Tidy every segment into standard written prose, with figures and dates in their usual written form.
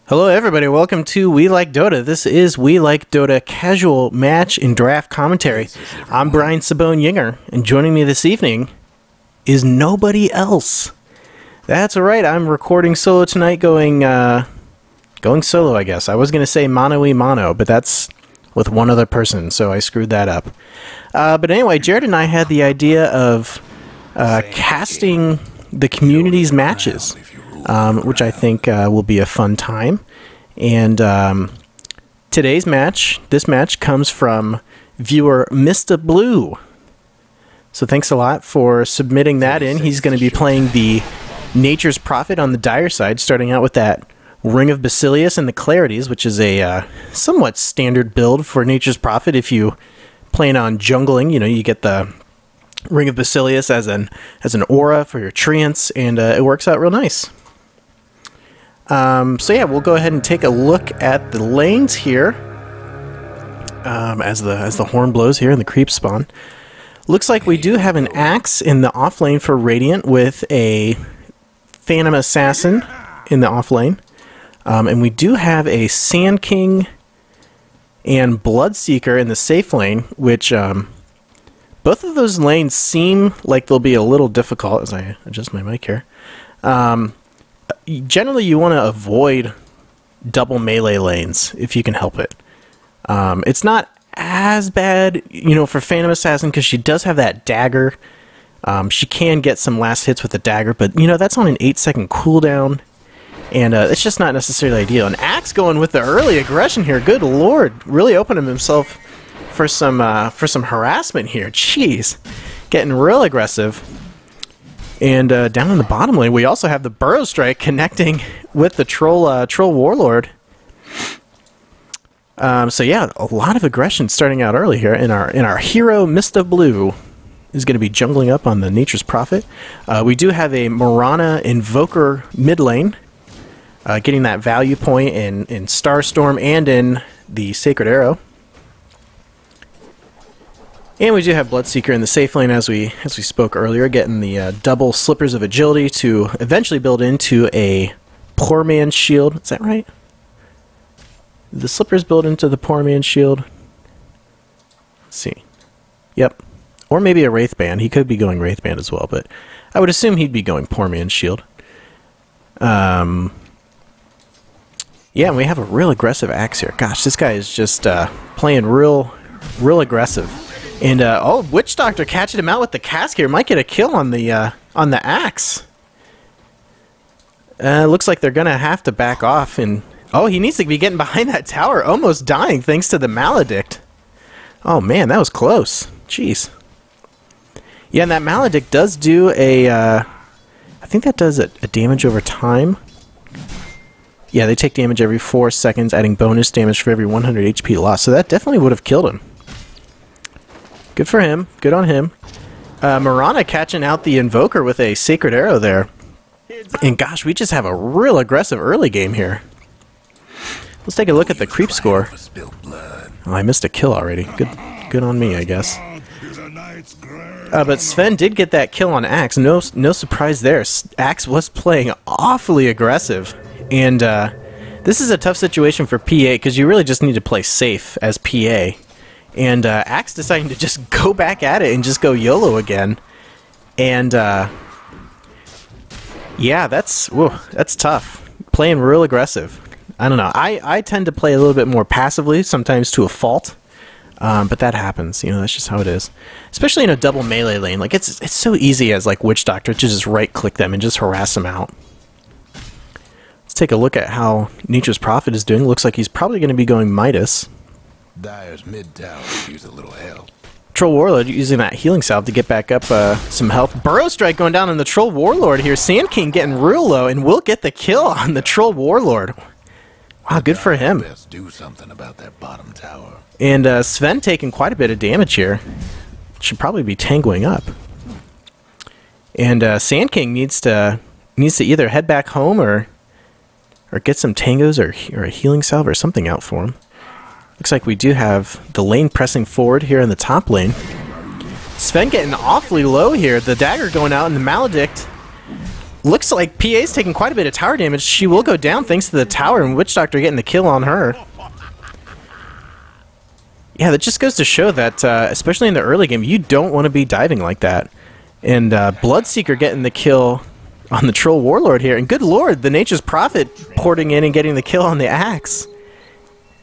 Hello everybody, welcome to We Like Dota. This is We Like Dota casual match and draft commentary. I'm Brian Sabone-Yinger, and joining me this evening is nobody else. That's right, I'm recording solo tonight, going solo, I guess. I was going to say mano-y-mano, but that's with one other person, so I screwed that up. But anyway, Jared and I had the idea of casting the community's matches. Which I think will be a fun time. And this match comes from viewer mistablue. So thanks a lot for submitting that in. He's going to be playing the Nature's Prophet on the dire side, starting out with that Ring of Basilius and the Clarities, which is a somewhat standard build for Nature's Prophet. If you plan on jungling, you get the Ring of Basilius as an aura for your treants, and it works out real nice. So yeah, we'll go ahead and take a look at the lanes here as the horn blows here and the creeps spawn. Looks like we do have an Axe in the off lane for Radiant with a Phantom Assassin in the off lane. And we do have a Sand King and Bloodseeker in the safe lane, which both of those lanes seem like they'll be a little difficult as I adjust my mic here. Generally, you want to avoid double melee lanes if you can help it. It's not as bad, for Phantom Assassin because she does have that dagger. She can get some last hits with the dagger, but that's on an 8-second cooldown, and it's just not necessarily ideal. And Axe going with the early aggression here. Good lord, really opening himself for some harassment here. Jeez, getting real aggressive. And down in the bottom lane, we also have the Burrow Strike connecting with the Troll Warlord. So yeah, a lot of aggression starting out early here. And our hero, mistablue, is going to be jungling up on the Nature's Prophet. We do have a Mirana Invoker mid lane, getting that value point in Starstorm and in the Sacred Arrow. And we do have Bloodseeker in the safe lane, as we spoke earlier, getting the double Slippers of Agility to eventually build into a Poor Man's Shield. Is that right? The Slippers build into the Poor Man's Shield. Let's see. Yep. Or maybe a Wraithband. He could be going Wraithband as well, but I would assume he'd be going Poor Man's Shield. Yeah, and we have a real aggressive Axe here. Gosh, this guy is just playing real aggressive. And oh, Witch Doctor catching him out with the cask here. Might get a kill on the Axe. Looks like they're gonna have to back off. And oh, he needs to be getting behind that tower, almost dying thanks to the Maledict. Oh man, that was close. Jeez. Yeah, and that Maledict does do a. I think that does a damage over time. Yeah, they take damage every 4 seconds, adding bonus damage for every 100 HP lost. So that definitely would have killed him. Good for him. Good on him. Mirana catching out the Invoker with a Sacred Arrow there. And gosh, we just have a real aggressive early game here. Let's take a look at the creep score. Oh, I missed a kill already. Good on me, I guess. But Sven did get that kill on Axe. No surprise there. Axe was playing awfully aggressive. And this is a tough situation for PA because you really just need to play safe as PA. And Axe deciding to just go back at it and just go YOLO again. And yeah, that's tough. Playing real aggressive. I don't know. I tend to play a little bit more passively, sometimes to a fault. But that happens. That's just how it is. Especially in a double melee lane. Like it's so easy as like Witch Doctor to just right-click them and just harass them out. Let's take a look at how Nature's Prophet is doing. Looks like he's probably going to be going Midas. Dire's mid tower use a little help. Troll Warlord using that healing salve to get back up some health. Burrow Strike going down on the Troll Warlord here. Sand King getting real low, and we'll get the kill on the Troll Warlord. Wow, good for him. Best do something about that bottom tower. And Sven taking quite a bit of damage here. Should probably be tangoing up. And Sand King needs to either head back home or get some tangos or a healing salve or something out for him. Looks like we do have the lane pressing forward here in the top lane. Sven getting awfully low here. The dagger going out and the Maledict Looks like PA's taking quite a bit of tower damage. She will go down thanks to the tower, and Witch Doctor getting the kill on her. Yeah, that just goes to show that, especially in the early game, you don't want to be diving like that. And Bloodseeker getting the kill on the Troll Warlord here. And good lord, the Nature's Prophet porting in and getting the kill on the Axe.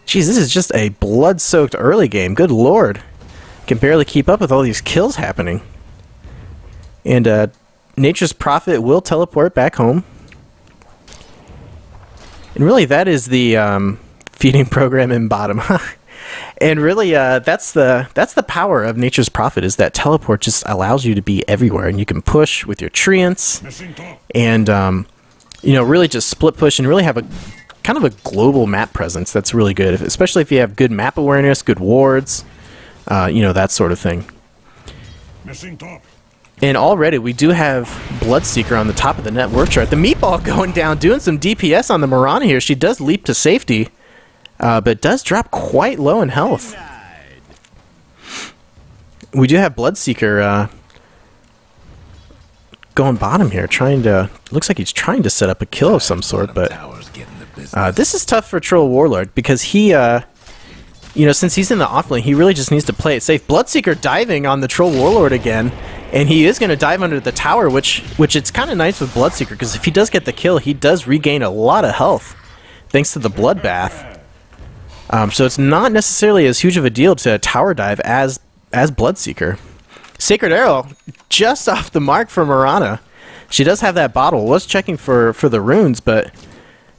Jeez, this is just a blood-soaked early game. Good lord. Can barely keep up with all these kills happening. And Nature's Prophet will teleport back home. And really, that is the feeding program in bottom. And really, that's the power of Nature's Prophet, is that teleport just allows you to be everywhere, and you can push with your treants, and you know, really just split push and really have a kind of a global map presence. That's really good, especially if you have good map awareness, good wards, you know, that sort of thing. And already we do have Bloodseeker on the top of the net work chart. The meatball going down, doing some DPS on the Mirana here. She does leap to safety. But does drop quite low in health. We do have Bloodseeker going bottom here, trying to... Looks like he's trying to set up a kill of some sort, but... this is tough for Troll Warlord, because he, you know, since he's in the offlane, he really just needs to play it safe. Bloodseeker diving on the Troll Warlord again, and he is going to dive under the tower, which it's kind of nice with Bloodseeker, because if he does get the kill, he does regain a lot of health, thanks to the Bloodbath. So it's not necessarily as huge of a deal to tower dive as Bloodseeker. Sacred Arrow, just off the mark for Mirana. She does have that bottle. Was checking for the runes, but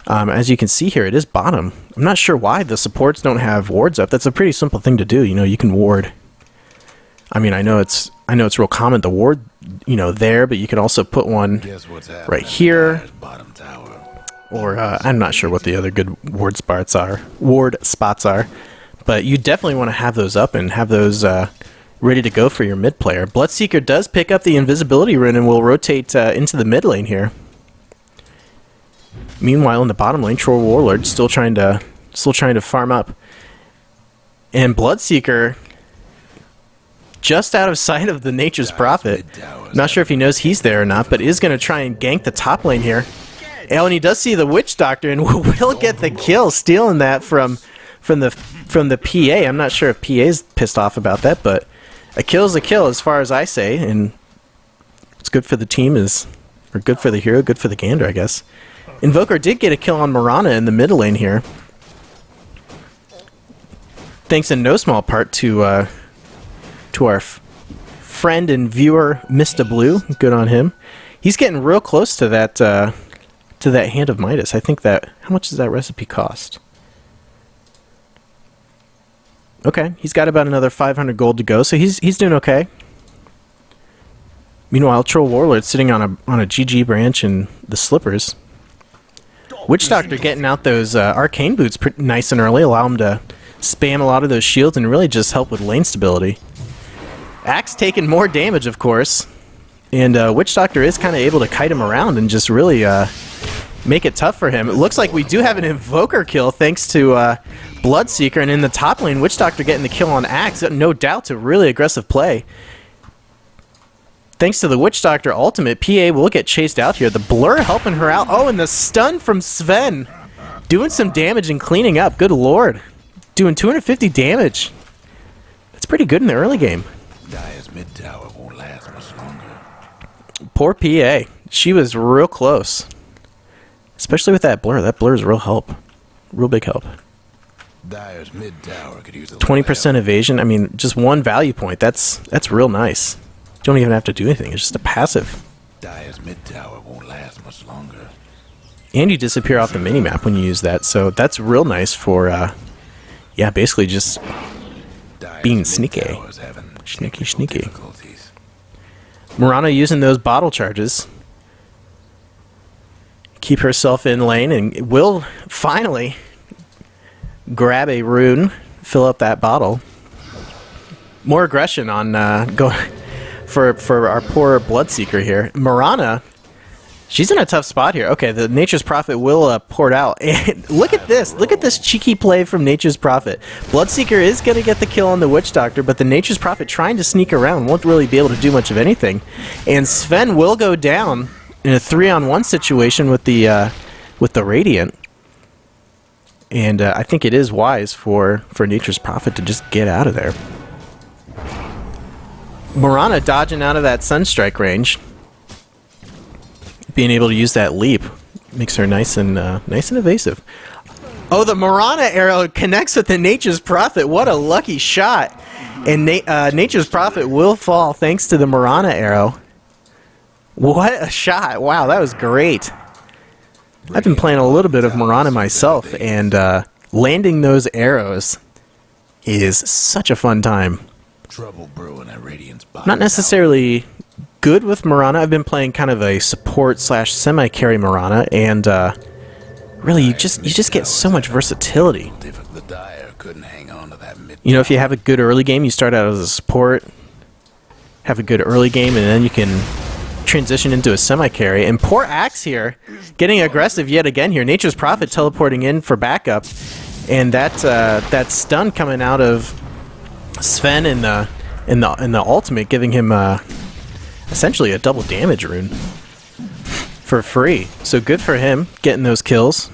as you can see here, it is bottom. I'm not sure why the supports don't have wards up. That's a pretty simple thing to do. You know, you can ward. I mean, I know it's real common to ward, you know, there, but you can also put one right here. Or I'm not sure what the other good ward spots are, but you definitely want to have those up and have those ready to go for your mid player. Bloodseeker does pick up the invisibility rune and will rotate into the mid lane here. Meanwhile, in the bottom lane, Troll Warlord still trying to farm up, and Bloodseeker just out of sight of the Nature's Prophet. Not sure if he knows he's there or not, but is going to try and gank the top lane here. Oh, and he does see the Witch Doctor and will get the kill, stealing that from the PA. I'm not sure if PA's pissed off about that, but a kill's a kill as far as I say, and it's good for the team, or good for the hero, good for the gander, I guess. Invoker did get a kill on Mirana in the mid lane here, thanks in no small part to our friend and viewer mistablue. Good on him. He's getting real close to that Hand of Midas. I think that... How much does that recipe cost? Okay, he's got about another 500 gold to go, so he's doing okay. Meanwhile, Troll Warlord sitting on a GG branch in the slippers. Witch Doctor getting out those arcane boots nice and early, allow him to spam a lot of those shields and really just help with lane stability. Axe taking more damage, of course, and Witch Doctor is kind of able to kite him around and just really make it tough for him. It looks like we do have an Invoker kill thanks to Bloodseeker, and in the top lane, Witch Doctor getting the kill on Axe. No doubt a really aggressive play. Thanks to the Witch Doctor ultimate, PA will get chased out here. The blur helping her out. Oh, and the stun from Sven. Doing some damage and cleaning up. Good lord. Doing 250 damage. That's pretty good in the early game. Dire's mid tower won't last much longer. Poor PA. She was real close. Especially with that blur. That blur is real help. Real big help. Dire's mid tower could use a 20% evasion. I mean, just one value point. That's real nice. You don't even have to do anything. It's just a passive. Dire's mid tower won't last much longer. And you disappear off the minimap when you use that, so that's real nice for, yeah, basically just being sneaky. Sneaky. Mirana using those bottle charges. Keep herself in lane and will finally grab a rune, fill up that bottle. More aggression on for our poor Bloodseeker here. Mirana, she's in a tough spot here. Okay, the Nature's Prophet will port out. And look at this. Look at this cheeky play from Nature's Prophet. Bloodseeker is going to get the kill on the Witch Doctor, but the Nature's Prophet trying to sneak around won't really be able to do much of anything. And Sven will go down in a 3-on-1 situation with the Radiant. And I think it is wise for Nature's Prophet to just get out of there. Mirana dodging out of that Sunstrike range. Being able to use that leap makes her nice and evasive. Oh, the Mirana arrow connects with the Nature's Prophet. What a lucky shot. And Nature's Prophet will fall thanks to the Mirana arrow. What a shot. Wow, that was great. I've been playing a little bit of Mirana myself, and landing those arrows is such a fun time. Trouble brewing at Radiant's bottom Not necessarily good with Mirana. I've been playing kind of a support / semi-carry Mirana, and really you just get so much versatility. The Dire couldn't hang on to that mid. You know, if you have a good early game, you start out as a support, have a good early game, and then you can transition into a semi-carry. And poor Axe here, getting aggressive yet again here. Nature's Prophet teleporting in for backup, and that stun coming out of Sven in the ultimate, giving him essentially a double damage rune for free. So good for him getting those kills.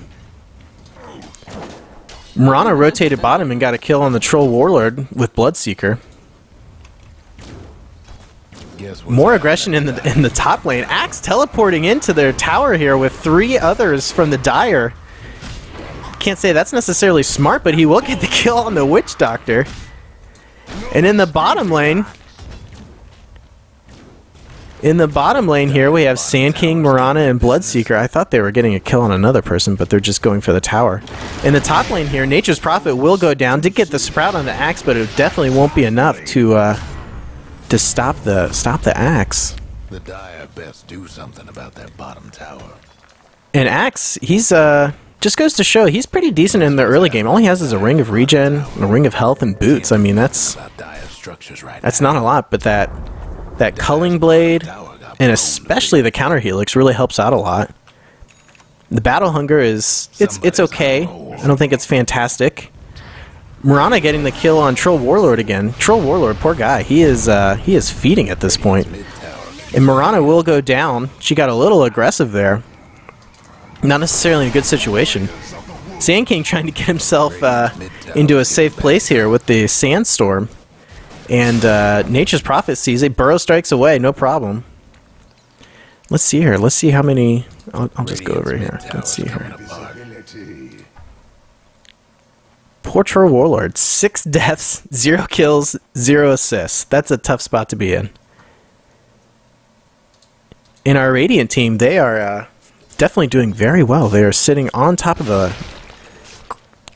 Mirana rotated bottom and got a kill on the Troll Warlord with Bloodseeker. More aggression in the top lane. Axe teleporting into their tower here with 3 others from the Dire. Can't say that's necessarily smart, but he will get the kill on the Witch Doctor. And in the bottom lane, here we have Sand King, Mirana, and Bloodseeker. I thought they were getting a kill on another person, but they're just going for the tower. In the top lane here, Nature's Prophet will go down. Did get the Sprout on the Axe, but it definitely won't be enough to stop the Axe. The Dire best do something about that bottom tower. And Axe, he's just goes to show he's pretty decent in the early game. All he has is a ring of regen, a ring of health, and boots. I mean, that's not a lot, but that Culling Blade, and especially the counter helix, really helps out a lot. The Battle Hunger is it's okay. I don't think it's fantastic. Mirana getting the kill on Troll Warlord again. Troll Warlord, poor guy. He is feeding at this point. And Mirana will go down. She got a little aggressive there. Not necessarily a good situation. Sand King trying to get himself into a safe place here with the Sandstorm. And Nature's Prophet sees it. Burrow strikes away, no problem. Let's see here. Let's see how many... I'll just go over here. Let's see here. Poor Troll Warlord. 6 deaths, 0 kills, 0 assists. That's a tough spot to be in. In our Radiant team, they are definitely doing very well. They are sitting on top of a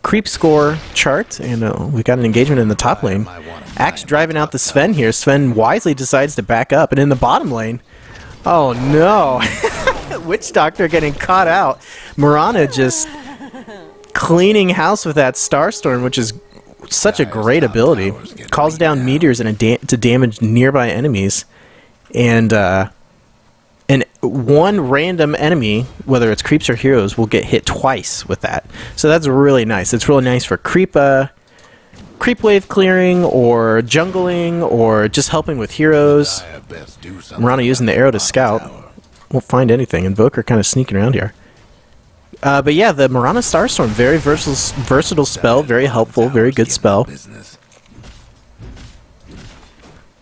creep score chart, and we got an engagement in the top lane. Axe driving out the Sven here. Sven wisely decides to back up, and in the bottom lane, oh no! Witch Doctor getting caught out. Mirana just cleaning house with that Starstorm, which is such a great ability. Calls down meteors and to damage nearby enemies, and one random enemy, whether it's creeps or heroes, will get hit twice with that. So that's really nice. It's really nice for creep wave clearing, or jungling, or just helping with heroes. Mirana using the arrow to scout. Won't find anything. Invoker kind of sneaking around here. But yeah, the Mirana Starstorm, very versatile spell, very helpful, very good spell.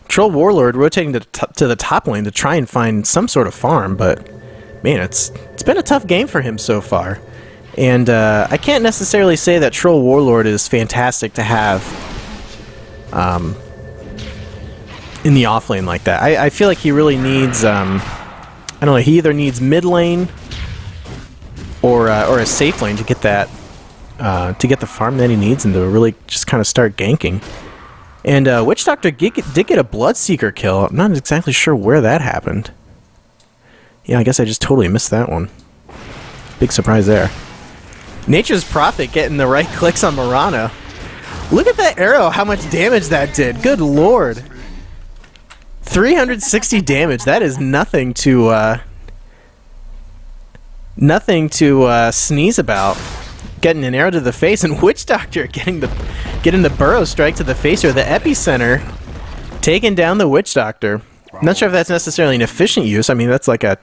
Troll Warlord rotating to the top lane to try and find some sort of farm, but man, it's been a tough game for him so far. And I can't necessarily say that Troll Warlord is fantastic to have in the off lane like that. I feel like he really needs, I don't know, he either needs mid lane or a safe lane to get that, to get the farm that he needs and to really just kind of start ganking. And Witch Doctor did get a Bloodseeker kill. I'm not exactly sure where that happened. Yeah, I guess I just totally missed that one. Big surprise there. Nature's Prophet getting the right clicks on Mirana. Look at that arrow, how much damage that did. Good lord. 360 damage. That is nothing to sneeze about. Getting an arrow to the face, and Witch Doctor getting the burrow strike to the face, or the epicenter, taking down the Witch Doctor. Not sure if that's necessarily an efficient use. I mean, that's like a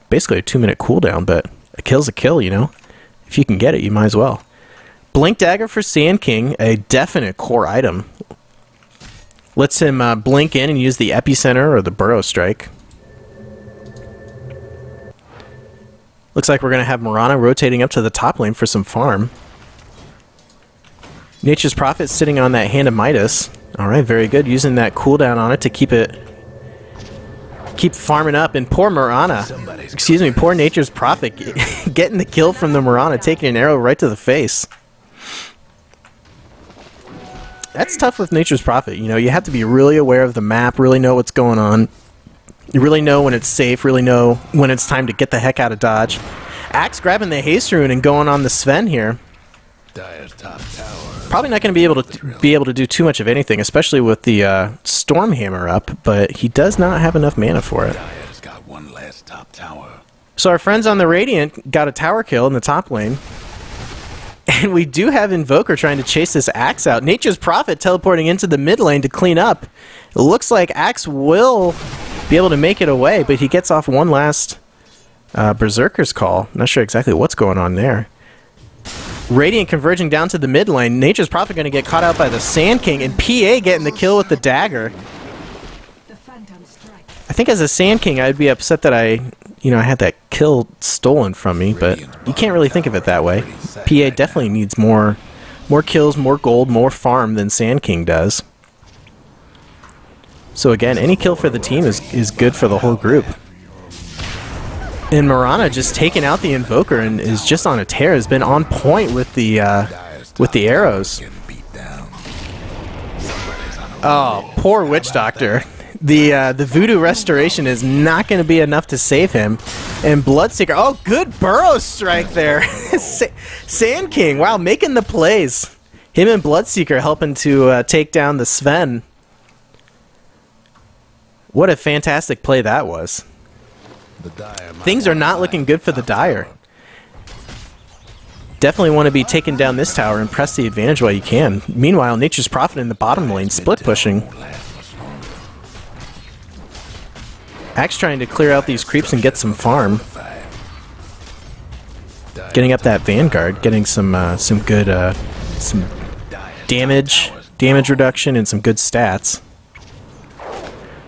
basically a 2-minute cooldown, but a kill's a kill, you know? If you can get it, you might as well. Blink Dagger for Sand King, a definite core item. Lets him blink in and use the Epicenter or the Burrow Strike. Looks like we're going to have Mirana rotating up to the top lane for some farm. Nature's Prophet sitting on that Hand of Midas. Alright, very good. Using that cooldown on it to keep farming up. And poor Mirana, excuse me, poor Nature's Prophet getting the kill from the Mirana, taking an arrow right to the face. That's tough with Nature's Prophet. You know, you have to be really aware of the map, really know what's going on. You really know when it's safe, really know when it's time to get the heck out of dodge. Axe grabbing the Haste Rune and going on the Sven here. Probably not going to be able to do too much of anything, especially with the Stormhammer up, but he does not have enough mana for it. So our friends on the Radiant got a tower kill in the top lane. And we do have Invoker trying to chase this Axe out. Nature's Prophet teleporting into the mid lane to clean up. It looks like Axe will be able to make it away, but he gets off one last Berserker's Call. Not sure exactly what's going on there. Radiant converging down to the mid lane. Nature's Prophet going to get caught out by the Sand King, and PA getting the kill with the dagger. I think as a Sand King, I'd be upset that I had that kill stolen from me, but you can't really think of it that way. PA definitely needs more kills, more gold, more farm than Sand King does. So again, any kill for the team is good for the whole group. And Mirana just taking out the Invoker and is just on a tear, has been on point with the arrows. Oh, poor Witch Doctor. The Voodoo Restoration is not going to be enough to save him. And Bloodseeker, oh, good Burrow Strike there. Sand King, wow, making the plays. Him and Bloodseeker helping to take down the Sven. What a fantastic play that was. Things are not looking good for the Dire. Definitely want to be taking down this tower and press the advantage while you can. Meanwhile, Nature's Prophet in the bottom lane, split pushing. Axe trying to clear out these creeps and get some farm. Getting up that Vanguard, getting some good some damage reduction and some good stats.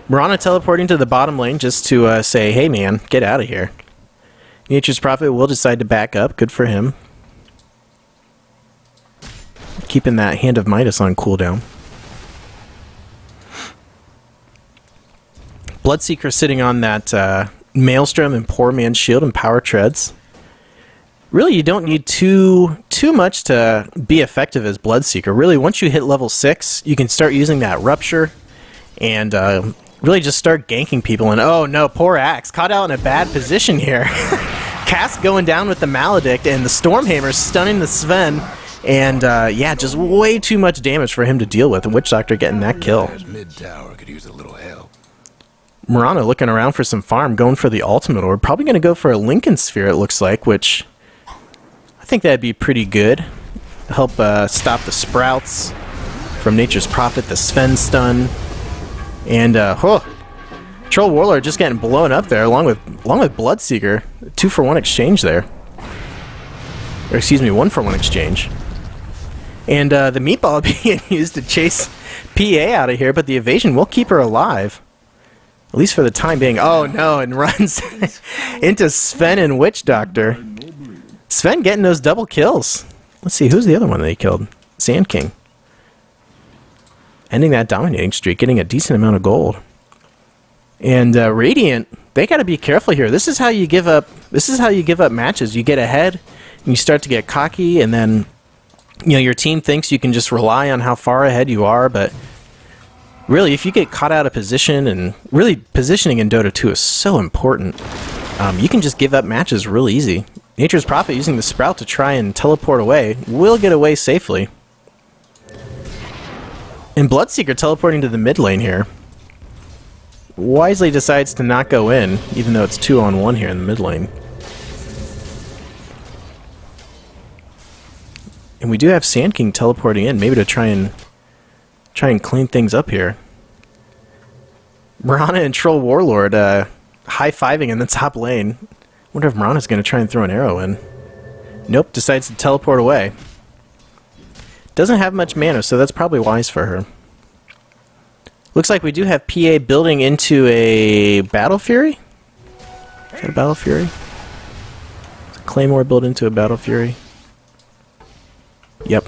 Mirana teleporting to the bottom lane just to say, hey man, get out of here. Nature's Prophet will decide to back up. Good for him. Keeping that Hand of Midas on cooldown. Bloodseeker sitting on that Maelstrom and Poor Man's Shield and Power Treads. Really, you don't need too much to be effective as Bloodseeker. Really, once you hit level 6, you can start using that Rupture and really just start ganking people. And oh no, poor Axe caught out in a bad position here. Cass going down with the Maledict and the Stormhammer stunning the Sven. And yeah, just way too much damage for him to deal with. And Witch Doctor getting that kill. Mirana looking around for some farm, going for the ultimate orb. Probably going to go for a Lincoln Sphere, it looks like, which I think that'd be pretty good. Help stop the Sprouts from Nature's Prophet, the Sven stun. And, Troll Warlord just getting blown up there, along with Bloodseeker. 2-for-1 exchange there. Or, excuse me, 1-for-1 exchange. And, the Meatball being used to chase PA out of here, but the evasion will keep her alive. At least for the time being. Oh, no, and runs into Sven and Witch Doctor. Sven getting those double kills. Let's see, who's the other one that he killed? Sand King. Ending that dominating streak, getting a decent amount of gold. And Radiant, they got to be careful here. This is how you give up. This is how you give up matches. You get ahead, and you start to get cocky, and then your team thinks you can just rely on how far ahead you are. But really, if you get caught out of position, and really positioning in Dota 2 is so important, you can just give up matches real easy. Nature's Prophet using the Sprout to try and teleport away will get away safely. And Bloodseeker teleporting to the mid lane here. Wisely decides to not go in, even though it's 2-on-1 here in the mid lane. And we do have Sand King teleporting in, maybe to try and clean things up here. Mirana and Troll Warlord high-fiving in the top lane. Wonder if Mirana's going to try and throw an arrow in. Nope, decides to teleport away. Doesn't have much mana, so that's probably wise for her. Looks like we do have PA building into a Battle Fury? Is that a Battle Fury? Is a Claymore built into a Battle Fury? Yep.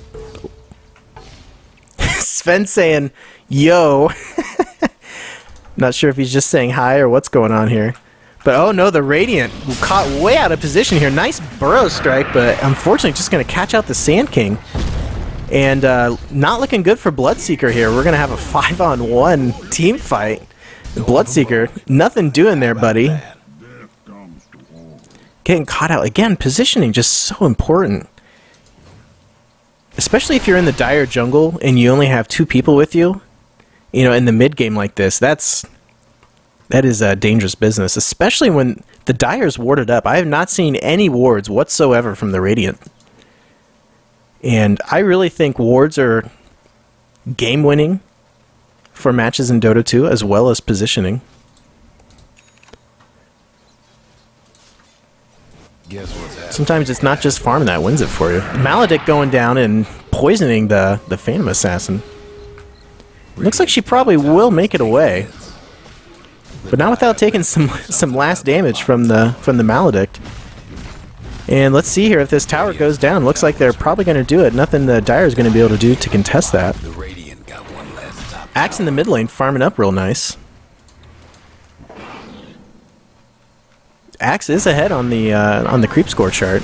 Sven saying, yo. Not sure if he's just saying hi or what's going on here. But oh no, the Radiant caught way out of position here. Nice burrow strike, but unfortunately just going to catch out the Sand King. And not looking good for Bloodseeker here. We're going to have a 5-on-1 team fight. Bloodseeker, nothing doing there, buddy. Getting caught out. Again, positioning just so important. Especially if you're in the dire jungle and you only have 2 people with you. You know, in the mid game like this, that is a dangerous business, especially when the Dire's warded up. I have not seen any wards whatsoever from the Radiant. And I really think wards are game-winning for matches in Dota 2, as well as positioning. Guess what's happening? Sometimes it's not just farming that wins it for you. Maledict going down and poisoning the Phantom Assassin. Looks like she probably will make it away. But not without taking some last damage from the Maledict. And let's see here if this tower goes down. Looks like they're probably going to do it. Nothing the Dire is going to be able to do to contest that. Axe in the mid lane farming up real nice. Axe is ahead on the creep score chart.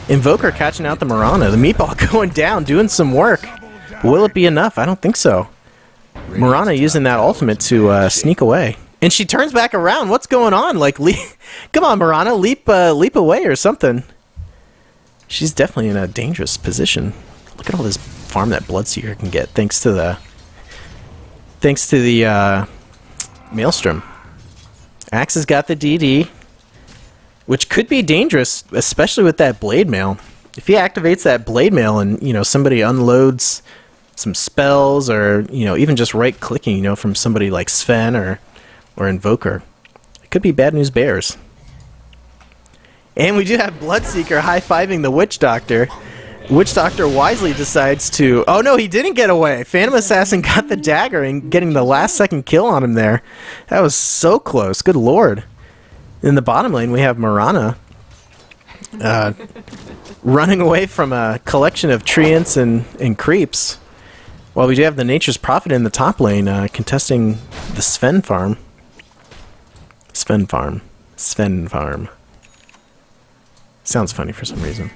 Invoker catching out the Mirana. The meatball going down, doing some work. Will it be enough? I don't think so. Mirana using that ultimate to sneak away. And she turns back around. What's going on? Like, come on, Mirana, leap away or something. She's definitely in a dangerous position. Look at all this farm that Bloodseeker can get thanks to the Maelstrom. Axe has got the DD, which could be dangerous, especially with that Blade Mail. If he activates that Blade Mail and, you know, somebody unloads some spells or, you know, even just right-clicking, you know, from somebody like Sven or Invoker, it could be bad news bears. And we do have Bloodseeker high-fiving the Witch Doctor. Witch Doctor wisely decides to... Oh no, he didn't get away! Phantom Assassin got the dagger and getting the last-second kill on him there. That was so close, good lord. In the bottom lane, we have Mirana running away from a collection of treants and creeps. While we do have the Nature's Prophet in the top lane contesting the Sven farm. Sven farm. Sounds funny for some reason.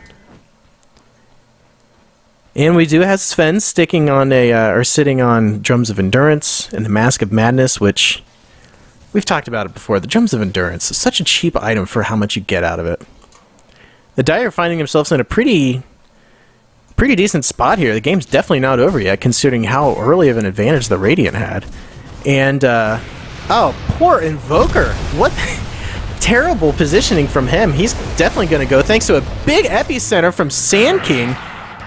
And we do have Sven sticking on or sitting on Drums of Endurance and the Mask of Madness, which we've talked about it before. The Drums of Endurance is such a cheap item for how much you get out of it. The Dire finding themselves in a pretty decent spot here. The game's definitely not over yet, considering how early of an advantage the Radiant had. And, oh, poor Invoker. What terrible positioning from him. He's definitely going to go, thanks to a big epicenter from Sand King,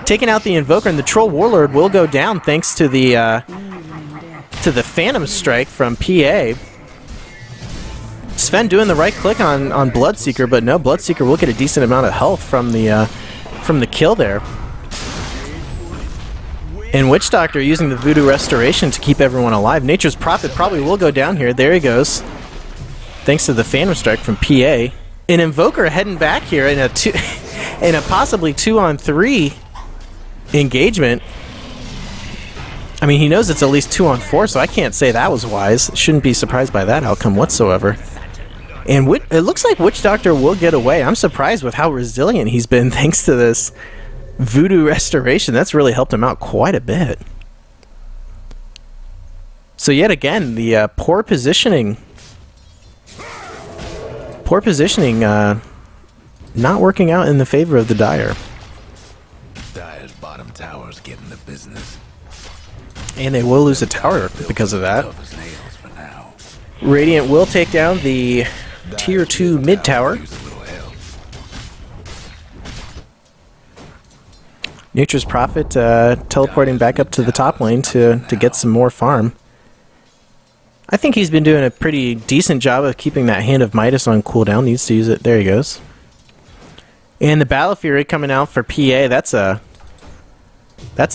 taking out the Invoker, and the Troll Warlord will go down thanks to the Phantom Strike from PA. Sven doing the right click on Bloodseeker, but no, Bloodseeker will get a decent amount of health from the kill there. And Witch Doctor using the Voodoo Restoration to keep everyone alive. Nature's Prophet probably will go down here. There he goes. Thanks to the Phantom Strike from PA. An Invoker heading back here in a possibly 2-on-3 engagement. I mean, he knows it's at least 2-on-4, so I can't say that was wise. Shouldn't be surprised by that outcome whatsoever. And it looks like Witch Doctor will get away. I'm surprised with how resilient he's been thanks to this Voodoo Restoration. That's really helped him out quite a bit. So yet again, the poor positioning not working out in the favor of the Dire. Dire's bottom tower's getting the business. And they will lose a tower because of that. Radiant will take down the Tier 2 mid tower. Nature's Prophet teleporting back up to the top lane to get some more farm. I think he's been doing a pretty decent job of keeping that Hand of Midas on cooldown. Needs to use it. There he goes. And the Battle Fury coming out for PA. That's a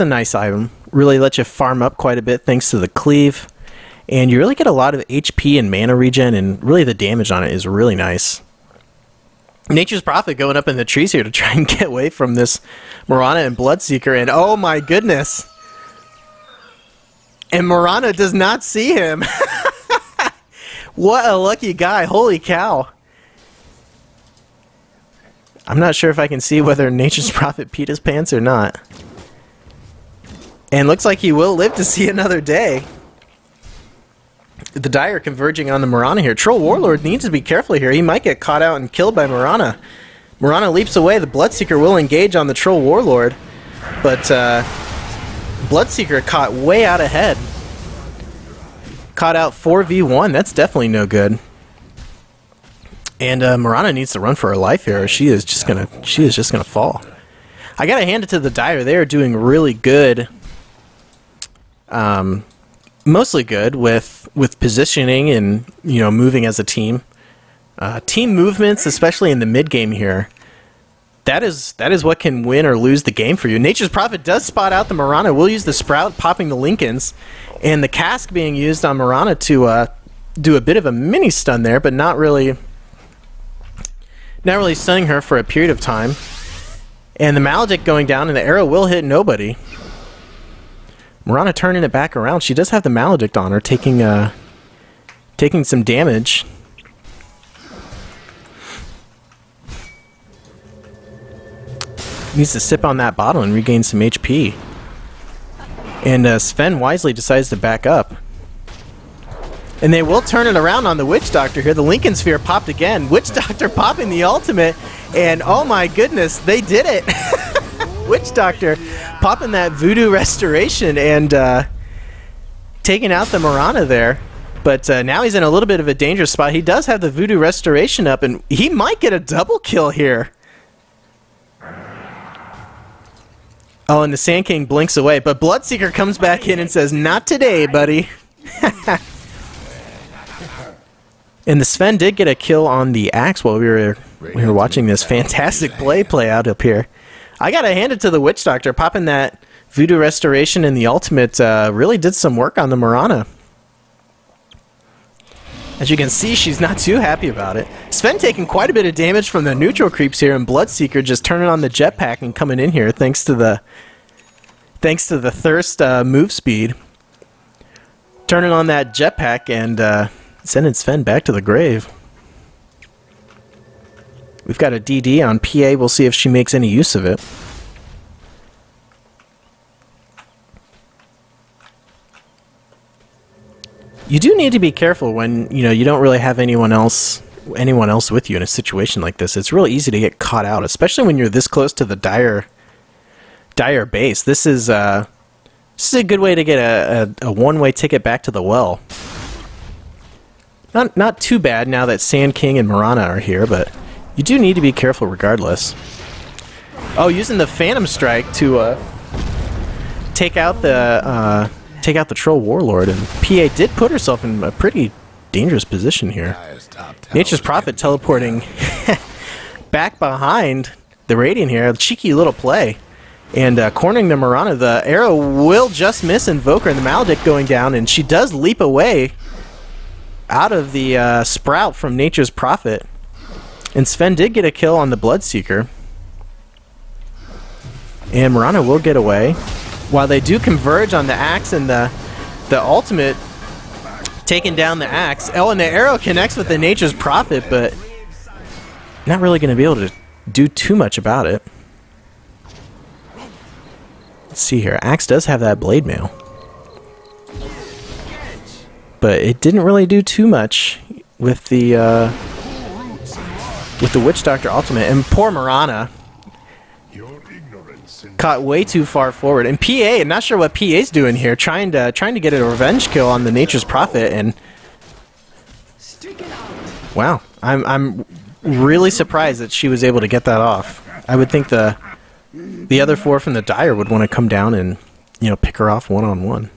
nice item. Really lets you farm up quite a bit thanks to the cleave. And you really get a lot of HP and mana regen, and really the damage on it is really nice. Nature's Prophet going up in the trees here to try and get away from this Mirana and Bloodseeker, and oh my goodness! And Mirana does not see him! What a lucky guy, holy cow! I'm not sure if I can see whether Nature's Prophet peed his pants or not. And looks like he will live to see another day. The Dire converging on the Mirana here. Troll Warlord needs to be careful here. He might get caught out and killed by Mirana. Mirana leaps away. The Bloodseeker will engage on the Troll Warlord. But Bloodseeker caught way out ahead. Caught out 4v1. That's definitely no good. And Mirana needs to run for her life here. She is just gonna fall. I gotta hand it to the Dire. They are doing really good. Mostly good with positioning and, you know, moving as a team. Team movements, especially in the mid game here, that is what can win or lose the game for you. Nature's Prophet does spot out the Mirana. We'll use the Sprout, popping the Lincolns, and the Cask being used on Mirana to do a bit of a mini stun there, but not really stunning her for a period of time. And the Maledict going down, and the arrow will hit nobody. Mirana turning it back around. She does have the Maledict on her, taking some damage. Needs to sip on that bottle and regain some HP. And Sven wisely decides to back up. And they will turn it around on the Witch Doctor here. The Lincoln Sphere popped again. Witch Doctor popping the ultimate. And oh my goodness, they did it! Witch Doctor popping that Voodoo Restoration and taking out the Mirana there. But now he's in a little bit of a dangerous spot. He does have the Voodoo Restoration up, and he might get a double kill here. Oh, and the Sand King blinks away, but Bloodseeker comes back in and says, "Not today, buddy." And the Sven did get a kill on the Axe while we were watching this fantastic play out up here. I gotta hand it to the Witch Doctor. Popping that Voodoo Restoration and the ultimate really did some work on the Mirana. As you can see, she's not too happy about it. Sven taking quite a bit of damage from the neutral creeps here, and Bloodseeker just turning on the jetpack and coming in here thanks to the Thirst move speed. Turning on that jetpack and sending Sven back to the grave. We've got a DD on PA. We'll see if she makes any use of it. You do need to be careful when, you know, you don't really have anyone else with you in a situation like this. It's really easy to get caught out, especially when you're this close to the Dire base. This is a good way to get a one-way ticket back to the well. Not too bad now that Sand King and Mirana are here, but you do need to be careful regardless. Oh, using the Phantom Strike to take out the Troll Warlord, and PA did put herself in a pretty dangerous position here. Nature's Prophet teleporting back behind the Radiant here. A cheeky little play. And cornering the Mirana. The arrow will just miss Invoker, and the Maledict going down, and she does leap away out of the Sprout from Nature's Prophet. And Sven did get a kill on the Bloodseeker. And Mirana will get away. While they do converge on the Axe and the ultimate, taking down the Axe. Oh, and the arrow connects with the Nature's Prophet, but not really going to be able to do too much about it. Let's see here. Axe does have that blade mail, but it didn't really do too much with the Witch Doctor ultimate. And poor Mirana caught way too far forward. And PA, I'm not sure what PA's doing here, trying to get a revenge kill on the Nature's Prophet. And wow, I'm really surprised that she was able to get that off. I would think the other four from the Dire would want to come down and, you know, pick her off one-on-one.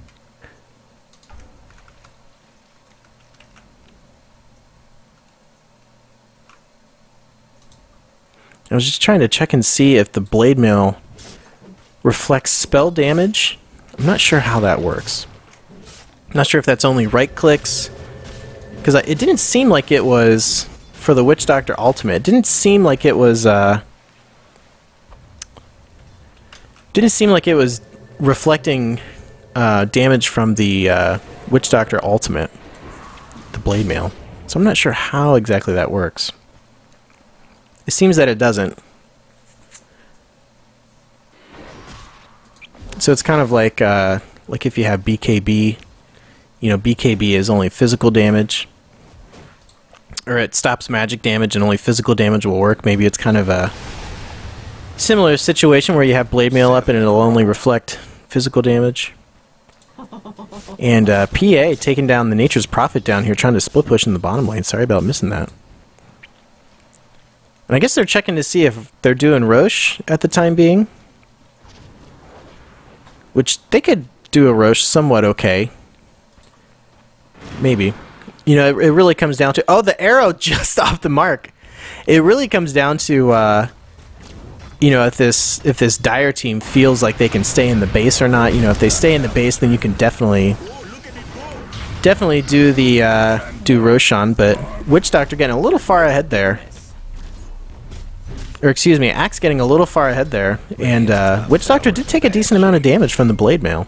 I was just trying to check and see if the blade mail reflects spell damage. I'm not sure how that works. I'm not sure if that's only right clicks, because it didn't seem like it was for the Witch Doctor ultimate. It didn't seem like it was reflecting damage from the Witch Doctor ultimate, the blade mail. So I'm not sure how exactly that works. It seems that it doesn't. So it's kind of like if you have BKB, you know, BKB is only physical damage, or it stops magic damage and only physical damage will work. Maybe it's kind of a similar situation where you have blade mail up and it'll only reflect physical damage. And PA taking down the Nature's Prophet down here, trying to split push in the bottom lane. Sorry about missing that. And I guess they're checking to see if they're doing Roche at the time being. Which, they could do a Roche somewhat okay. Maybe. You know, it really comes down to... Oh, the arrow just off the mark! It really comes down to, you know, if this Dire team feels like they can stay in the base or not. You know, if they stay in the base, then you can definitely do the, do Roshan, but Witch Doctor getting a little far ahead there. Or excuse me, Axe getting a little far ahead there, and Witch Doctor did take a decent amount of damage from the blade mail.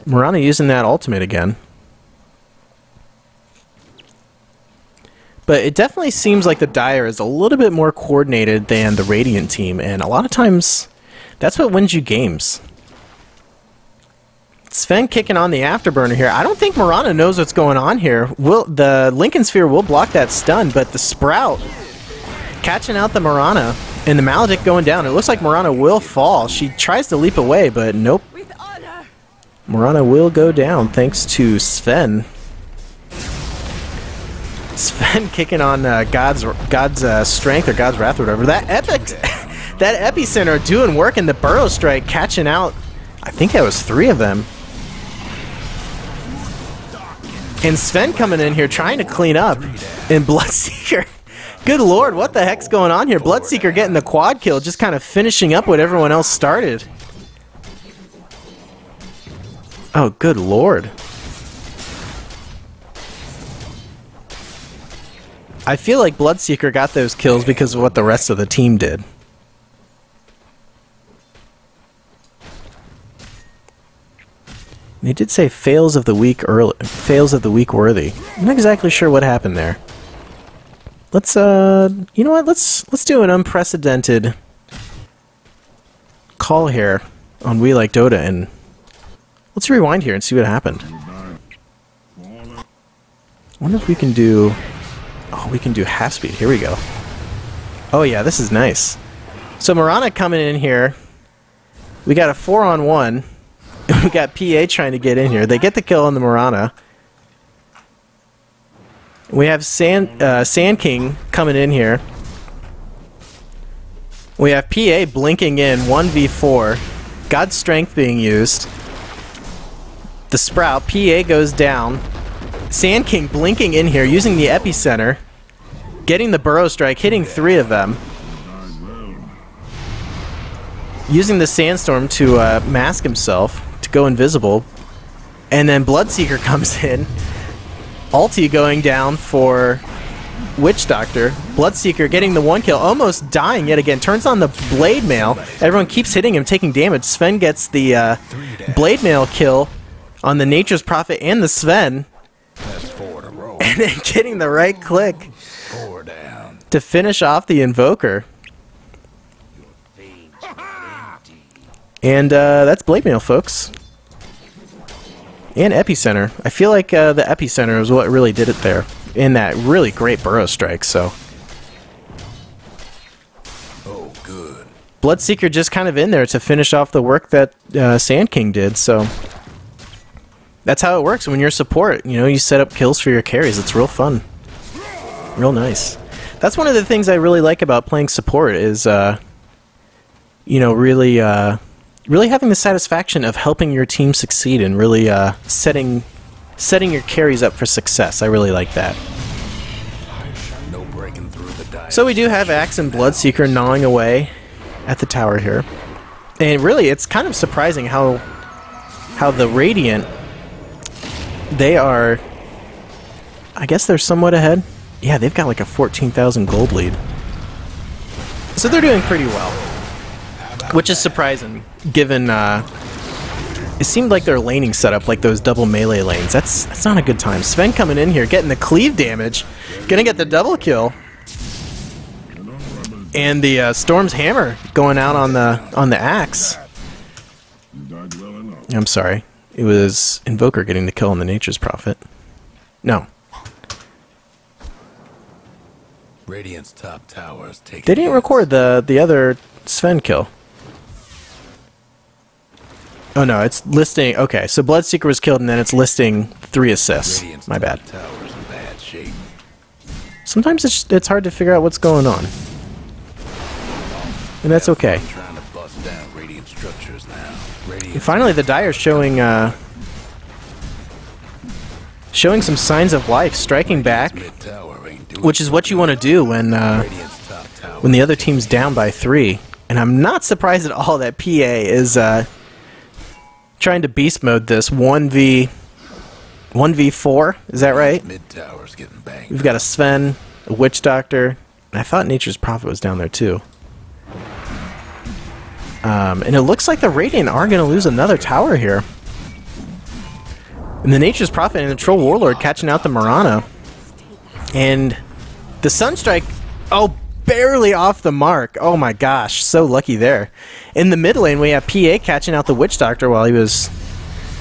Mirana using that ultimate again. But it definitely seems like the Dire is a little bit more coordinated than the Radiant team, and a lot of times that's what wins you games. Sven kicking on the afterburner here. I don't think Mirana knows what's going on here. The Lincoln Sphere will block that stun, but the Sprout catching out the Mirana, and the Maledict going down. It looks like Mirana will fall. She tries to leap away, but nope. Mirana will go down thanks to Sven. Sven kicking on God's strength or God's wrath or whatever. That epicenter doing work, and the Burrow Strike catching out. I think that was 3 of them. And Sven coming in here trying to clean up. And Bloodseeker. Good lord, what the heck's going on here? Bloodseeker getting the quad kill, just kind of finishing up what everyone else started. Oh, good lord. I feel like Bloodseeker got those kills because of what the rest of the team did. They did say fails of the week worthy. I'm not exactly sure what happened there. Let's you know what? Let's do an unprecedented call here on WeLikeDota, and let's rewind here and see what happened. I wonder if we can do... Oh, we can do half speed. Here we go. Oh yeah, this is nice. So Mirana coming in here. We got a 4-on-1. We got PA trying to get in here. They get the kill on the Mirana. We have Sand King coming in here. We have PA blinking in 1v4. God's Strength being used. The Sprout. PA goes down. Sand King blinking in here, using the epicenter. Getting the Burrow Strike, hitting 3 of them. Using the Sandstorm to mask himself, to go invisible. And then Bloodseeker comes in. Ulti going down for Witch Doctor. Bloodseeker getting the 1 kill, almost dying yet again. Turns on the Blade Mail. Everyone keeps hitting him, taking damage. Sven gets the Blade Mail kill on the Nature's Prophet and the Sven. And then getting the right click to finish off the Invoker. And that's Blade Mail, folks. And Epicenter. I feel like the Epicenter is what really did it there. In that really great Burrow Strike, so. Oh, good. Bloodseeker just kind of in there to finish off the work that Sand King did, so. That's how it works when you're support. You know, you set up kills for your carries. It's real fun. Real nice. That's one of the things I really like about playing support is, you know, really having the satisfaction of helping your team succeed and really setting your carries up for success. I really like that. No breaking So we do have Axe and Bloodseeker gnawing away at the tower here. And really, it's kind of surprising how the Radiant, they are, I guess they're somewhat ahead. Yeah, they've got like a 14,000 gold lead. So they're doing pretty well, which is surprising, given it seemed like their laning setup, like those double melee lanes. That's not a good time. Sven coming in here, getting the cleave damage, gonna get the double kill, and the Storm's Hammer going out on the Axe. I'm sorry, it was Invoker getting the kill on the Nature's Prophet. No. Radiant's top towers take. They didn't record the other Sven kill. Oh no, it's listing. Okay, so Bloodseeker was killed, and then it's listing 3 assists. Radiant's My bad. Towers in bad shape. Sometimes it's hard to figure out what's going on, and that's okay. I'm trying to bust down Radiant structures now. And finally, the Dire's showing some signs of life, striking back, which is what you want to do when the other team's down by 3. And I'm not surprised at all that PA is trying to beast mode this 1v4. Is that right? We've got a Sven, a Witch Doctor, and I thought Nature's Prophet was down there too. And it looks like the Radiant are going to lose another tower here. And the Nature's Prophet and the Troll Warlord catching out the Mirana. And the Sunstrike, oh, barely off the mark. Oh my gosh, so lucky there. In the mid lane, we have PA catching out the Witch Doctor while he was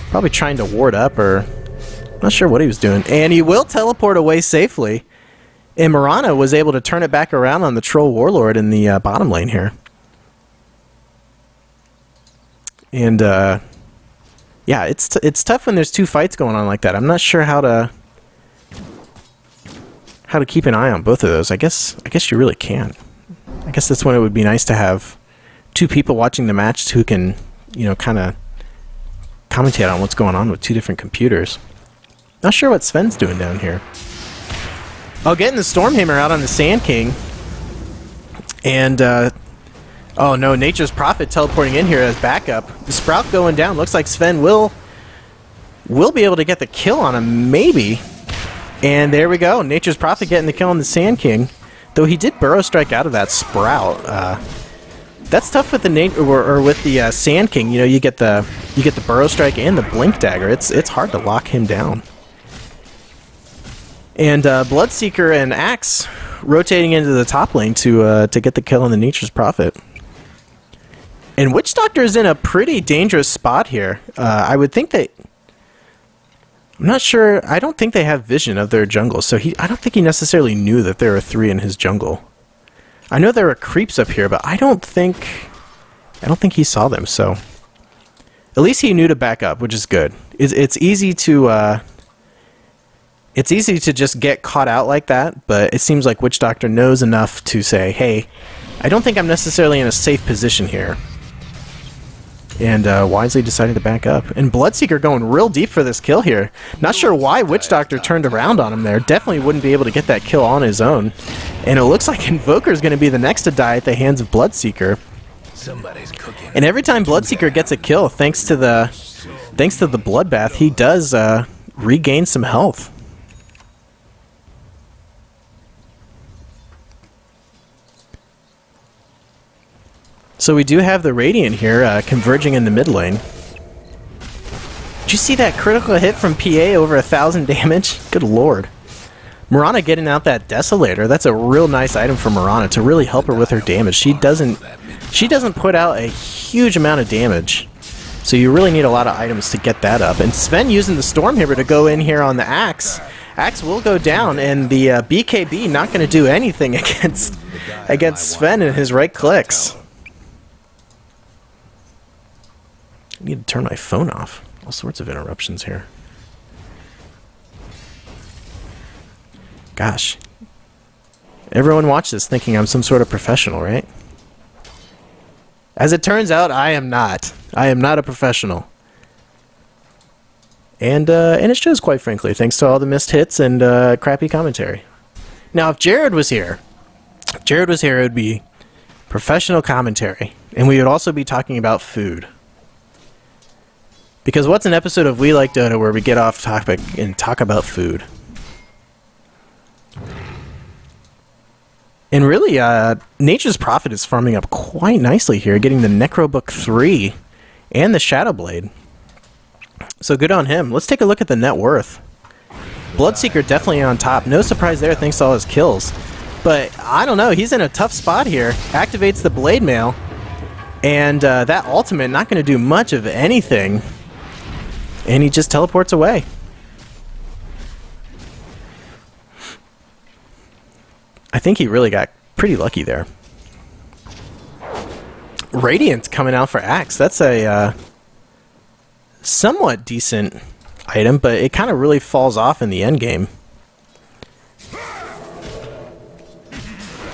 probably trying to ward up, or not sure what he was doing. And he will teleport away safely. And Mirana was able to turn it back around on the Troll Warlord in the bottom lane here. And yeah, it's tough when there's 2 fights going on like that. I'm not sure how to keep an eye on both of those. I guess you really can't. I guess that's when it would be nice to have 2 people watching the match who can, you know, kind of commentate on what's going on with 2 different computers. Not sure what Sven's doing down here. Oh, getting the Stormhammer out on the Sand King. And oh no, Nature's Prophet teleporting in here as backup. The Sprout going down. Looks like Sven will be able to get the kill on him, maybe. And there we go. Nature's Prophet getting the kill on the Sand King. Though he did Burrow Strike out of that Sprout. That's tough with the Sand King. You know, you get the Burrow Strike and the Blink Dagger. It's hard to lock him down. And Bloodseeker and Axe rotating into the top lane to get the kill on the Nature's Prophet. And Witch Doctor is in a pretty dangerous spot here. I would think that... I'm not sure. I don't think they have vision of their jungle, so I don't think he necessarily knew that there were 3 in his jungle. I know there were creeps up here, but I don't think he saw them. So at least he knew to back up, which is good. It's easy to just get caught out like that, but it seems like Witch Doctor knows enough to say, "Hey, I don't think I'm necessarily in a safe position here." And wisely decided to back up. And Bloodseeker going real deep for this kill here. Not sure why Witch Doctor turned around on him there. Definitely wouldn't be able to get that kill on his own. And it looks like Invoker is going to be the next to die at the hands of Bloodseeker. And every time Bloodseeker gets a kill, thanks to the bloodbath, he does regain some health. So we do have the Radiant here converging in the mid lane. Did you see that critical hit from PA over 1,000 damage? Good lord. Mirana getting out that Desolator. That's a real nice item for Mirana to really help her with her damage. She doesn't put out a huge amount of damage. So you really need a lot of items to get that up. And Sven using the Stormhammer to go in here on the Axe. Axe will go down, and the BKB not going to do anything against Sven and his right clicks. I need to turn my phone off. All sorts of interruptions here. Gosh. Everyone watch this thinking I'm some sort of professional, right? As it turns out, I am not. I am not a professional. And it shows, quite frankly, thanks to all the missed hits and crappy commentary. Now, if Jared was here, Jared was here, it would be professional commentary. And we would also be talking about food. Because what's an episode of We Like Dota where we get off topic and talk about food? And really, Nature's Prophet is farming up quite nicely here, getting the Necrobook 3 and the Shadow Blade. So good on him. Let's take a look at the net worth. Bloodseeker definitely on top. No surprise there thanks to all his kills. But I don't know, he's in a tough spot here. Activates the Blade Mail. And that ultimate not going to do much of anything. And he just teleports away. I think he really got pretty lucky there. Radiant coming out for Axe. That's a somewhat decent item, but it kind of really falls off in the end game.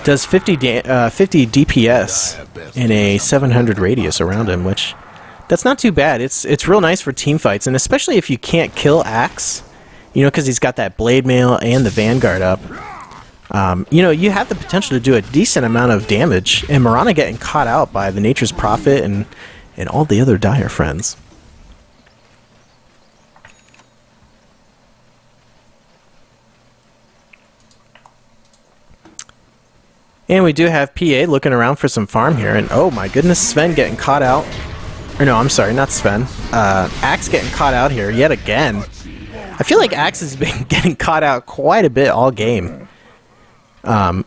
Does 50 DPS in a 700 radius around him, which that's not too bad. It's real nice for team fights, and especially if you can't kill Axe, you know, because he's got that Blade Mail and the Vanguard up. You know, you have the potential to do a decent amount of damage, and Mirana getting caught out by the Nature's Prophet and all the other Dire friends. And we do have PA looking around for some farm here, and oh my goodness, Sven getting caught out. Or no, I'm sorry, not Sven. Axe getting caught out here yet again. I feel like Axe has been getting caught out quite a bit all game.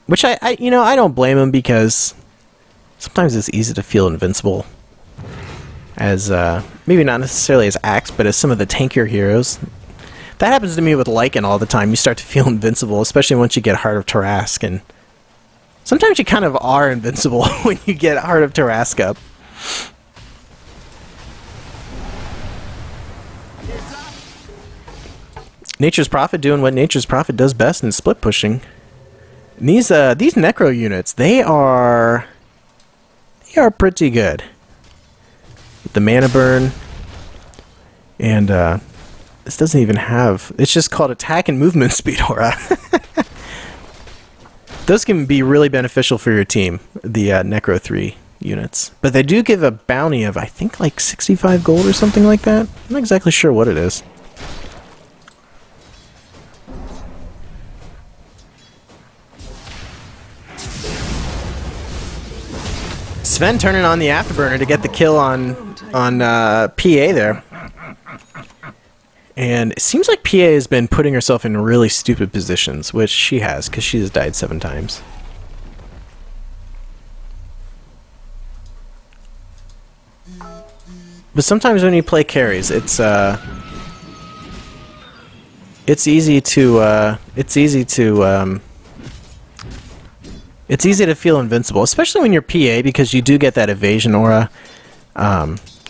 Which I you know, I don't blame him, because sometimes it's easy to feel invincible. As, maybe not necessarily as Axe, but as some of the tankier heroes. That happens to me with Lycan all the time. You start to feel invincible, especially once you get Heart of Tarrasque, and sometimes you kind of are invincible when you get Heart of Tarrasque up. Nature's Prophet doing what Nature's Prophet does best in split pushing. And these Necro units, they are pretty good. With the mana burn, and this doesn't even have. It's just called attack and movement speed aura. Those can be really beneficial for your team, the Necro 3 units. But they do give a bounty of, I think, like 65 gold or something like that. I'm not exactly sure what it is. Sven turning on the Afterburner to get the kill on PA there. And it seems like PA has been putting herself in really stupid positions, which she has, because she has died 7 times. But sometimes when you play carries, it's easy to feel invincible, especially when you're PA, because you do get that evasion aura.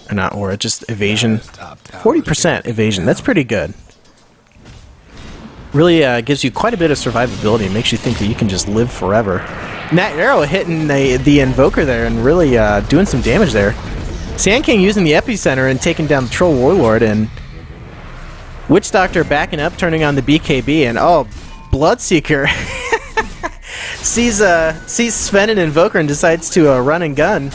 Or not aura, just evasion. 40% evasion, that's pretty good. Really gives you quite a bit of survivability and makes you think that you can just live forever. And that arrow hitting the Invoker there and really doing some damage there. Sand King using the Epicenter and taking down the Troll Warlord, and Witch Doctor backing up, turning on the BKB, and oh, Bloodseeker sees Sven and Invoker and decides to run and gun.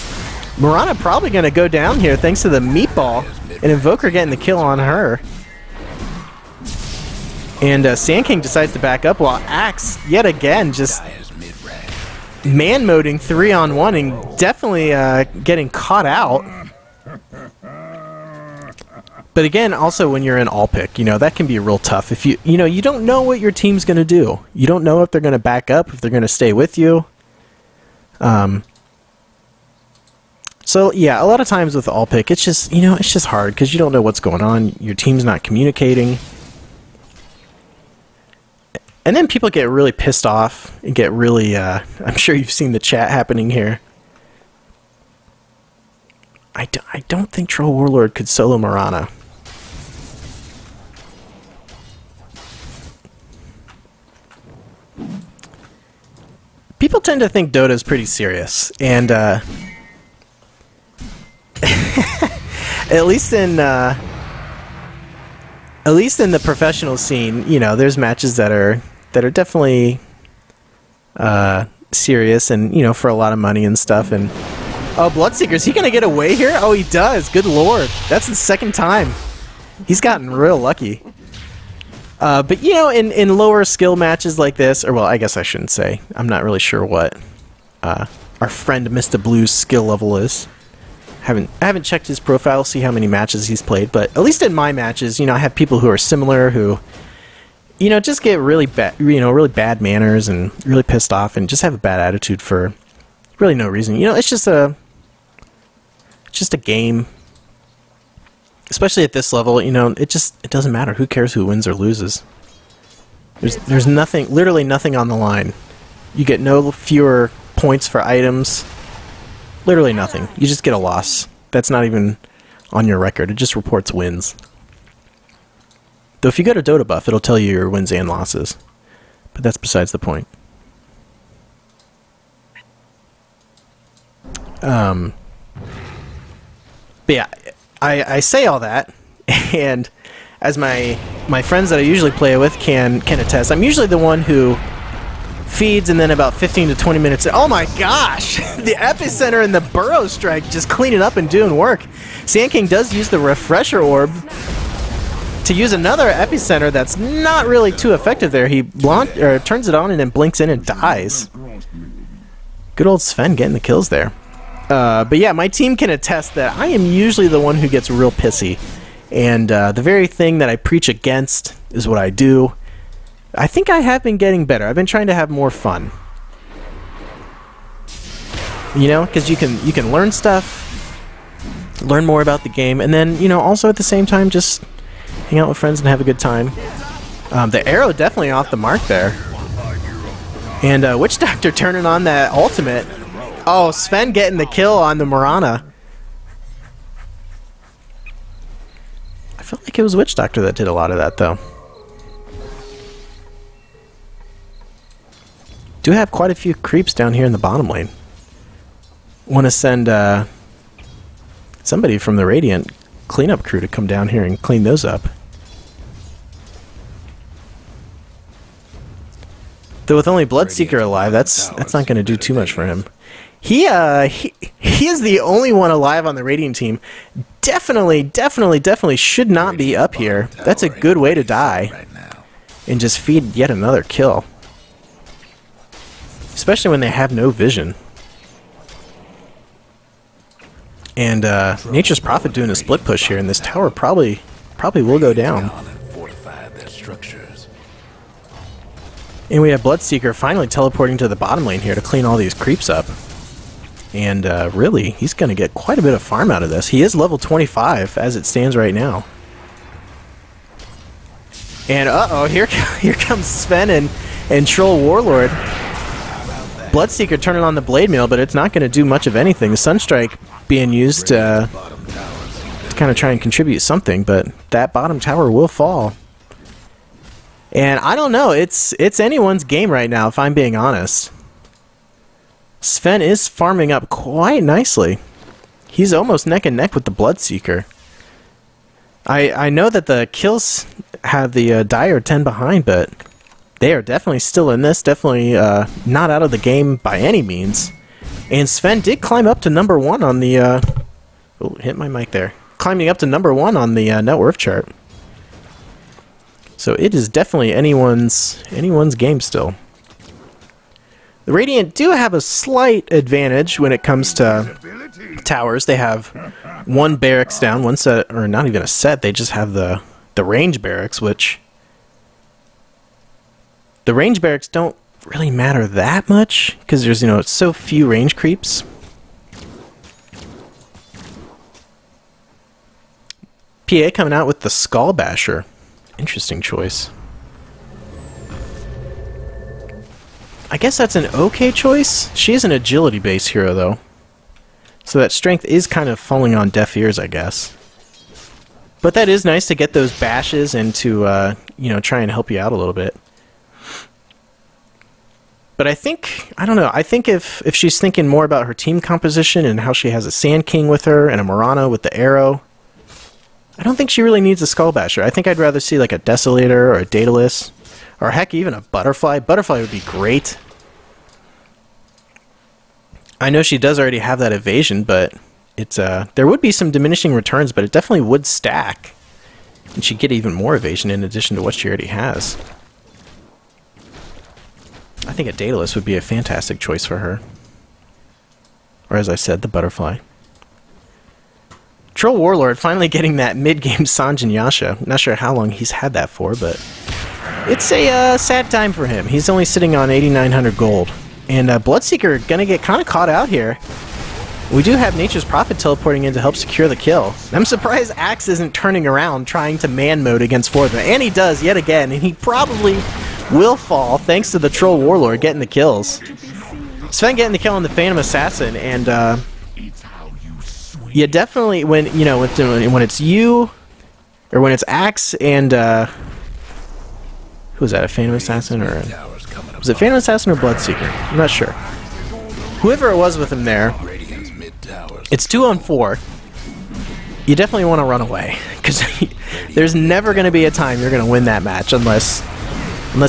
Mirana probably going to go down here thanks to the meatball, and Invoker getting the kill on her. And Sand King decides to back up while Axe, yet again, just man-moding 3-on-1 and definitely getting caught out. But again, also when you're in all pick, you know, that can be real tough. If you don't know what your team's going to do. You don't know if they're going to back up, if they're going to stay with you. So yeah, a lot of times with all pick, it's just, you know, it's just hard because you don't know what's going on. Your team's not communicating. And then people get really pissed off and get really, I'm sure you've seen the chat happening here. I don't think Troll Warlord could solo Mirana. People tend to think Dota is pretty serious, and at least in the professional scene, you know, there's matches that are definitely serious and, you know, for a lot of money and stuff. And oh, Bloodseeker, is he gonna get away here? Oh, he does. Good lord, that's the second time. He's gotten real lucky. But you know, in lower skill matches like this, or well, I guess I shouldn't say. I'm not really sure what our friend Mr. Blue's skill level is. I haven't checked his profile, see how many matches he's played, but at least in my matches, you know, I have people who are similar who, you know, just get really bad, you know, really bad manners and really pissed off and just have a bad attitude for really no reason. You know, it's just a game. Especially at this level, you know, it doesn't matter. Who cares who wins or loses? There's nothing, literally nothing on the line. You get no fewer points for items. Literally nothing. You just get a loss. That's not even on your record. It just reports wins. Though if you go to Dota Buff, it'll tell you your wins and losses. But that's besides the point. But yeah, I say all that, and as my friends that I usually play with can attest, I'm usually the one who feeds and then about 15 to 20 minutes. Oh my gosh! The Epicenter and the Burrow Strike just cleaning up and doing work. Sand King does use the Refresher Orb to use another Epicenter that's not really too effective there. He turns it on and then blinks in and dies. Good old Sven getting the kills there. But yeah, my team can attest that I am usually the one who gets real pissy. And the very thing that I preach against is what I do. I think I have been getting better. I've been trying to have more fun. You know, because you can learn stuff, learn more about the game, and then, you know, also at the same time just hang out with friends and have a good time. The arrow definitely off the mark there. And Witch Doctor turning on that ultimate. Oh, Sven getting the kill on the Mirana. I felt like it was Witch Doctor that did a lot of that, though. Do have quite a few creeps down here in the bottom lane. Want to send somebody from the Radiant cleanup crew to come down here and clean those up. Though with only Bloodseeker alive, that's not going to do too much for him. He is the only one alive on the Radiant team. Definitely should not be up here. That's a good way to die. And just feed yet another kill. Especially when they have no vision. And Nature's Prophet doing a split push here, and this tower probably will go down. And we have Bloodseeker finally teleporting to the bottom lane here to clean all these creeps up. And really, he's going to get quite a bit of farm out of this. He is level 25 as it stands right now. And uh-oh, here comes Sven and Troll Warlord. Bloodseeker turning on the Blade Mail, but it's not going to do much of anything. The Sunstrike being used to kind of try and contribute something, but that bottom tower will fall. And I don't know, it's anyone's game right now, if I'm being honest. Sven is farming up quite nicely. He's almost neck and neck with the Bloodseeker. I know that the kills have the Dire 10 behind, but they are definitely still in this, definitely not out of the game by any means. And Sven did climb up to number 1 on the... oh, hit my mic there. Climbing up to number 1 on the net worth chart. So it is definitely anyone's game still. The Radiant do have a slight advantage when it comes to towers. They have one barracks down, one set, or not even a set. They just have the range barracks, which the range barracks don't really matter that much because there's, you know, so few range creeps. PA coming out with the Skull Basher. Interesting choice. I guess that's an okay choice. She is an agility-based hero, though. So that strength is kind of falling on deaf ears, I guess. But that is nice to get those bashes and to, you know, try and help you out a little bit. But I think, I don't know, I think if she's thinking more about her team composition and how she has a Sand King with her and a Mirana with the arrow, I don't think she really needs a Skull Basher. I think I'd rather see like a Desolator or a Daedalus. Or heck, even a Butterfly. Butterfly would be great. I know she does already have that evasion, but it's there would be some diminishing returns, but it definitely would stack. And she'd get even more evasion in addition to what she already has. I think a Daedalus would be a fantastic choice for her. Or as I said, the butterfly. Troll Warlord finally getting that mid-game Sanjin Yasha. Not sure how long he's had that for, but it's a sad time for him. He's only sitting on 8,900 gold. And Bloodseeker gonna get kind of caught out here. We do have Nature's Prophet teleporting in to help secure the kill. I'm surprised Axe isn't turning around trying to man mode against Forza. And he does yet again, and he probably will fall thanks to the Troll Warlord getting the kills. Sven getting the kill on the Phantom Assassin, and yeah, definitely when it's you, or when it's Axe and who was that? A Phantom Assassin or was it Phantom Assassin or Bloodseeker? I'm not sure. Whoever it was with him there, it's 2-on-4. You definitely want to run away because there's never going to be a time you're going to win that match unless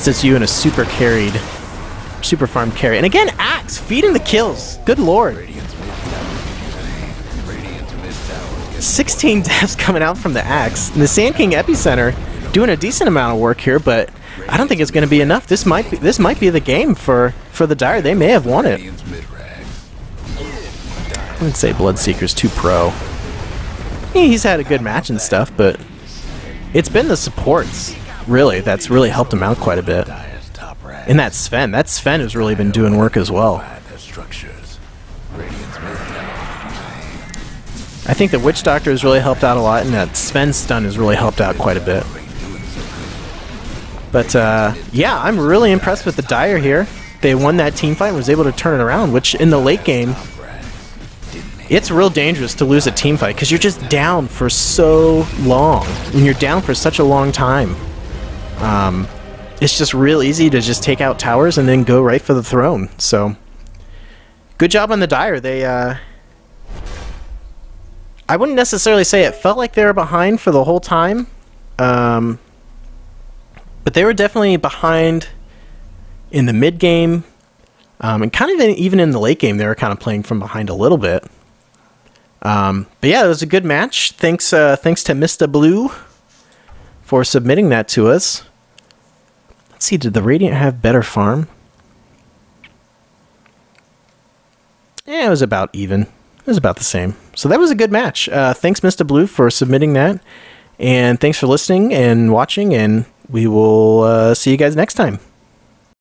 it's you in a super farm carry. And again, Axe feeding the kills. Good lord. 16 deaths coming out from the Axe. And the Sand King Epicenter doing a decent amount of work here, but I don't think it's going to be enough. This might be the game for the Dire. They may have won it. I wouldn't say Bloodseeker's too pro. He's had a good match and stuff, but it's been the supports, really, that's really helped him out quite a bit. And that Sven has really been doing work as well. I think the Witch Doctor has really helped out a lot, and that Sven stun has really helped out quite a bit. But yeah, I'm really impressed with the Dire here. They won that team fight and was able to turn it around, which in the late game, it's real dangerous to lose a team fight because you're just down for so long. And you're down for such a long time. It's just real easy to just take out towers and then go right for the throne. So, good job on the Dire. They, I wouldn't necessarily say it felt like they were behind for the whole time. But they were definitely behind in the mid game. And kind of even in the late game, they were kind of playing from behind a little bit. But yeah, it was a good match. Thanks to mistablue for submitting that to us. Let's see, did the Radiant have better farm? Yeah, it was about even. It was about the same. So that was a good match. Thanks, mistablue, for submitting that. And thanks for listening and watching, and we will see you guys next time.